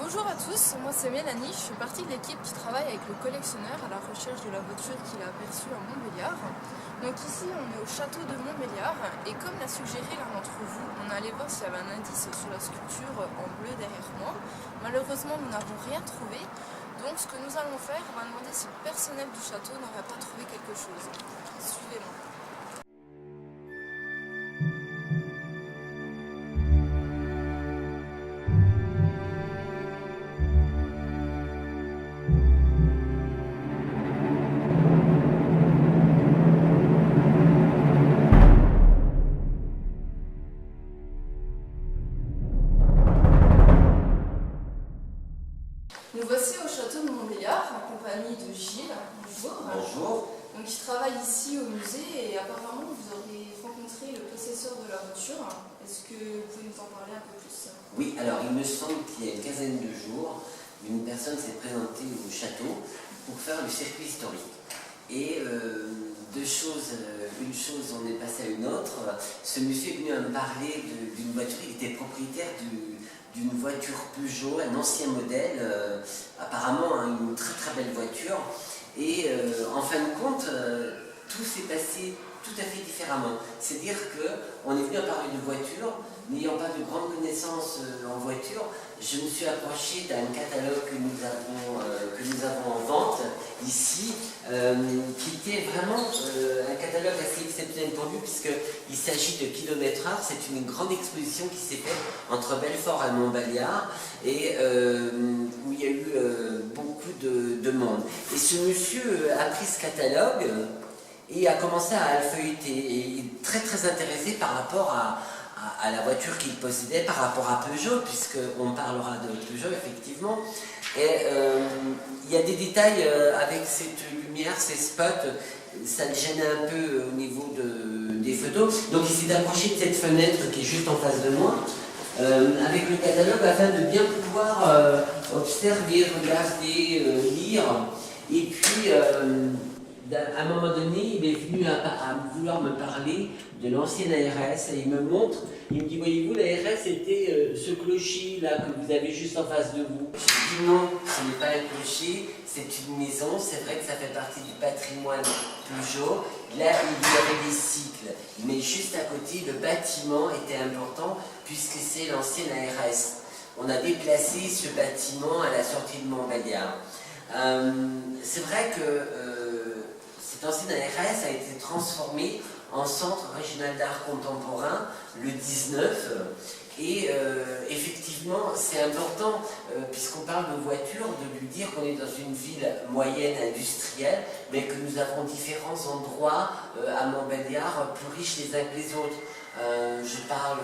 Bonjour à tous, moi c'est Mélanie, je fais partie de l'équipe qui travaille avec le collectionneur à la recherche de la voiture qu'il a aperçue à Montbéliard. Donc ici on est au château de Montbéliard et comme l'a suggéré l'un d'entre vous, on est allé voir s'il y avait un indice sur la sculpture en bleu derrière moi. Malheureusement nous n'avons rien trouvé, donc ce que nous allons faire, on va demander si le personnel du château n'aurait pas trouvé quelque chose. Suivez-moi. Nous voici au château de Montbéliard en compagnie de Gilles. Bonjour. Bonjour. Donc, il travaille ici au musée et apparemment vous aurez rencontré le possesseur de la voiture. Est-ce que vous pouvez nous en parler un peu plus? Oui, alors il me semble qu'il y a une quinzaine de jours, une personne s'est présentée au château pour faire le circuit historique. Et deux choses, une chose on est passé à une autre. Ce monsieur est venu à me parler d'une voiture, il était propriétaire d'une voiture Peugeot, un ancien modèle, apparemment une très très belle voiture. Et en fin de compte, tout s'est passé tout à fait différemment. C'est-à-dire qu'on est venu à parler de voiture, n'ayant pas de grandes connaissances en voiture, je me suis approché d'un catalogue que nous avons en vente ici, qui était vraiment un catalogue assez exceptionnel pour lui, puisqu'il s'agit de kilomètre-heure. C'est une grande exposition qui s'est faite entre Belfort et Montbéliard, et où il y a eu beaucoup de monde. Et ce monsieur a pris ce catalogue et a commencé à le feuilleter, et il est très très intéressé par rapport à la voiture qu'il possédait, par rapport à Peugeot, puisqu'on parlera de Peugeot effectivement. Et il y a des détails avec cette lumière, ces spots, ça le gênait un peu au niveau des photos. Donc il s'est approché de cette fenêtre qui est juste en face de moi, avec le catalogue, afin de bien pouvoir observer, regarder, lire. Et puis à un moment donné, il est venu à vouloir me parler de l'ancienne ARS, et il me montre, il me dit: voyez-vous, l'ARS était ce clocher là que vous avez juste en face de vous. Je lui dis: non, ce n'est pas un clocher, c'est une maison. C'est vrai que ça fait partie du patrimoine Peugeot. Là, il y avait des cycles, mais juste à côté, le bâtiment était important puisque c'est l'ancienne ARS. On a déplacé ce bâtiment à la sortie de Montbéliard. C'est vrai que cette ancienne ARS a été transformée en centre régional d'art contemporain le 19, et effectivement c'est important, puisqu'on parle de voiture, de lui dire qu'on est dans une ville moyenne industrielle, mais que nous avons différents endroits à Montbéliard plus riches les uns que les autres. Je parle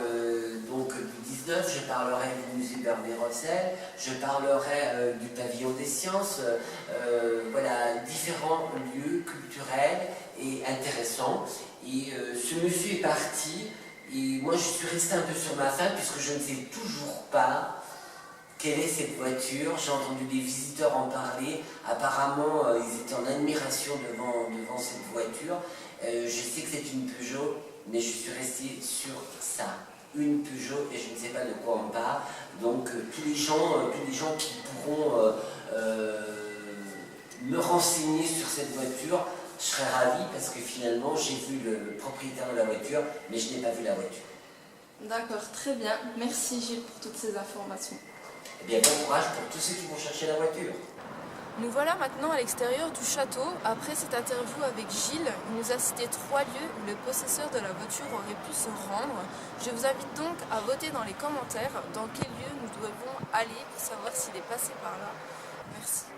donc du 19, je parlerai du musée d'Hervé-Rossel, je parlerai du pavillon des sciences, voilà, différents lieux culturels et intéressants. Et ce monsieur est parti, et moi je suis resté un peu sur ma faim, puisque je ne sais toujours pas quelle est cette voiture. J'ai entendu des visiteurs en parler, apparemment ils étaient en admiration devant cette voiture. Je sais que c'est une Peugeot, mais je suis resté sur ça, une Peugeot, et je ne sais pas de quoi on parle. Donc tous les gens qui pourront me renseigner sur cette voiture, je serais ravi, parce que finalement j'ai vu le propriétaire de la voiture, mais je n'ai pas vu la voiture. D'accord, très bien. Merci Gilles pour toutes ces informations. Eh bien, bon courage pour tous ceux qui vont chercher la voiture. Nous voilà maintenant à l'extérieur du château. Après cette interview avec Gilles, il nous a cité 3 lieux où le possesseur de la voiture aurait pu se rendre. Je vous invite donc à voter dans les commentaires dans quel lieu nous devons aller pour savoir s'il est passé par là. Merci.